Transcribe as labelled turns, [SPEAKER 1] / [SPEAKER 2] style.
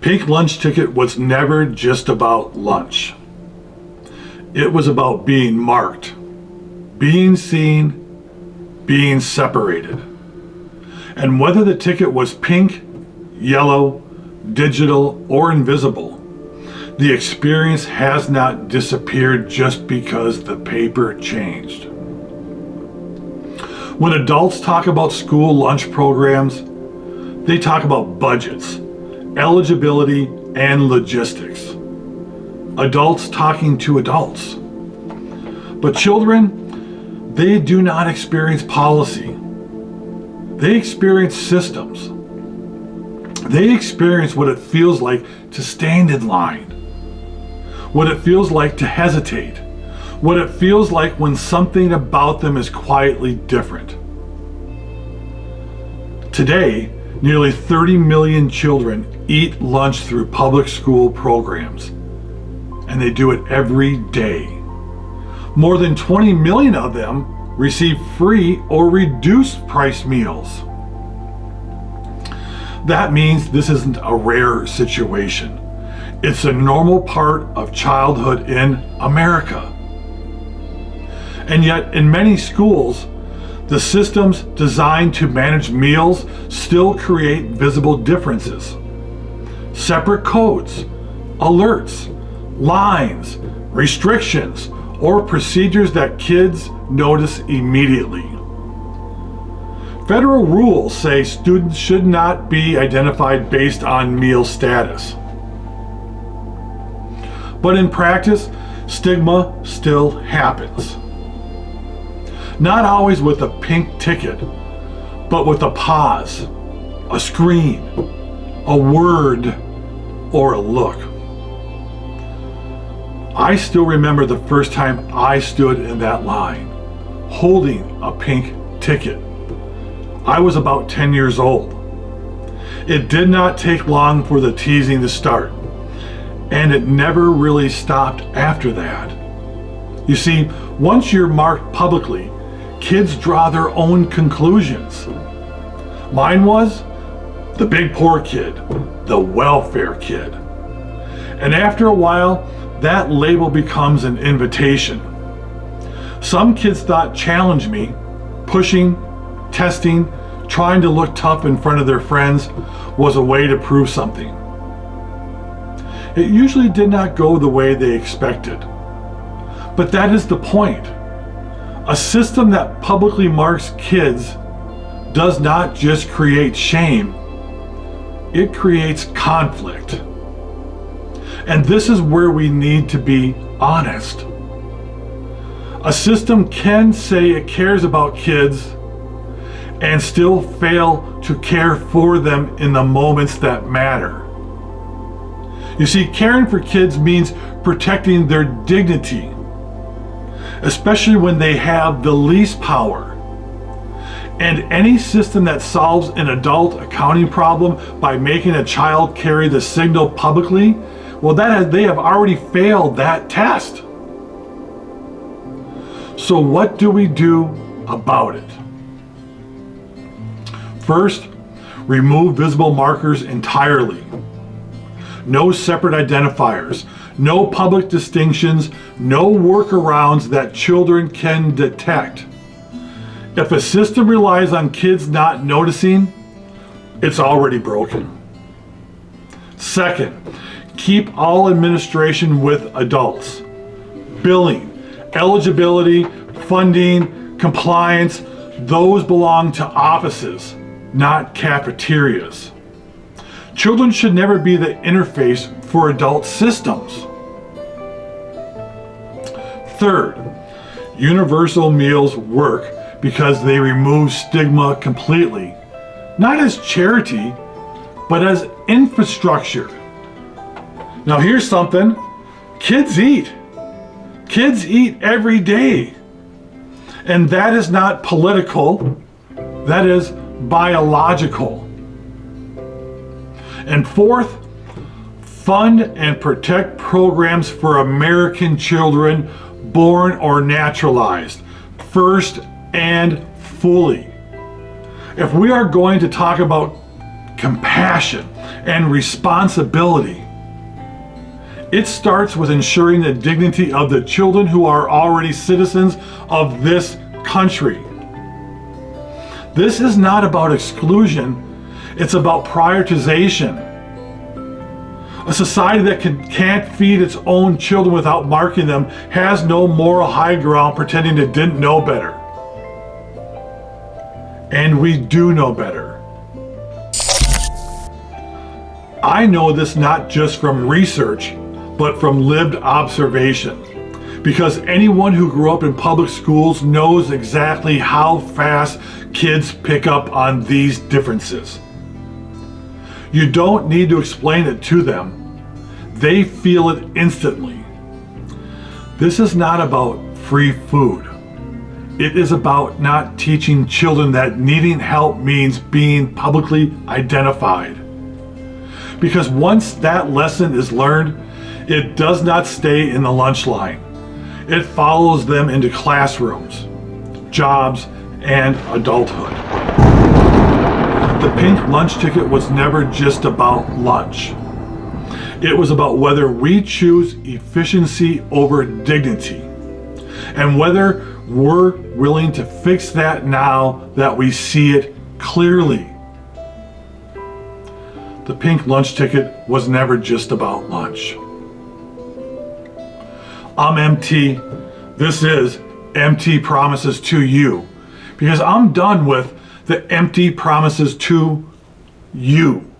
[SPEAKER 1] pink lunch ticket was never just about lunch. It was about being marked, being seen, being separated. And whether the ticket was pink, yellow, digital, or invisible, the experience has not disappeared just because the paper changed. When adults talk about school lunch programs, they talk about budgets, eligibility, and logistics. Adults talking to adults. But children, they do not experience policy. They experience systems. They experience what it feels like to stand in line, what it feels like to hesitate, what it feels like when something about them is quietly different. Today, nearly 30 million children eat lunch through public school programs, and they do it every day. More than 20 million of them receive free or reduced price meals. That means this isn't a rare situation. It's a normal part of childhood in America. And yet, in many schools, the systems designed to manage meals still create visible differences. Separate codes, alerts, lines, restrictions, or procedures that kids notice immediately. Federal rules say students should not be identified based on meal status. But in practice, stigma still happens. Not always with a pink ticket, but with a pause, a screen, a word, or a look. I still remember the first time I stood in that line, holding a pink ticket. I was about 10 years old. It did not take long for the teasing to start, and it never really stopped after that. You see, once you're marked publicly, kids draw their own conclusions. Mine was the big poor kid, the welfare kid. And after a while, that label becomes an invitation. Some kids thought challenge me, pushing, testing, trying to look tough in front of their friends was a way to prove something. It usually did not go the way they expected. But that is the point. A system that publicly marks kids does not just create shame, it creates conflict. And this is where we need to be honest. A system can say it cares about kids and still fail to care for them in the moments that matter. You see, caring for kids means protecting their dignity, especially when they have the least power. And any system that solves an adult accounting problem by making a child carry the signal publicly, well, they have already failed that test. So what do we do about it? First, remove visible markers entirely. No separate identifiers, no public distinctions, no workarounds that children can detect. If a system relies on kids not noticing, it's already broken. Second, keep all administration with adults. Billing, eligibility, funding, compliance, those belong to offices, not cafeterias. Children should never be the interface for adult systems. Third, universal meals work because they remove stigma completely, not as charity, but as infrastructure. Now here's something, kids eat. Kids eat every day. And that is not political, that is biological. And fourth, fund and protect programs for American children born or naturalized, first and fully. If we are going to talk about compassion, and responsibility. It starts with ensuring the dignity of the children who are already citizens of this country. This is not about exclusion, it's about prioritization. A society that can't feed its own children without marking them has no moral high ground pretending it didn't know better. And we do know better. I know this not just from research, but from lived observation. Because anyone who grew up in public schools knows exactly how fast kids pick up on these differences. You don't need to explain it to them. They feel it instantly. This is not about free food. It is about not teaching children that needing help means being publicly identified. Because once that lesson is learned, it does not stay in the lunch line. It follows them into classrooms, jobs, and adulthood. The pink lunch ticket was never just about lunch. It was about whether we choose efficiency over dignity, and whether we're willing to fix that now that we see it clearly. The pink lunch ticket was never just about lunch. I'm MT. This is MT Promises to You, because I'm done with the empty promises to you.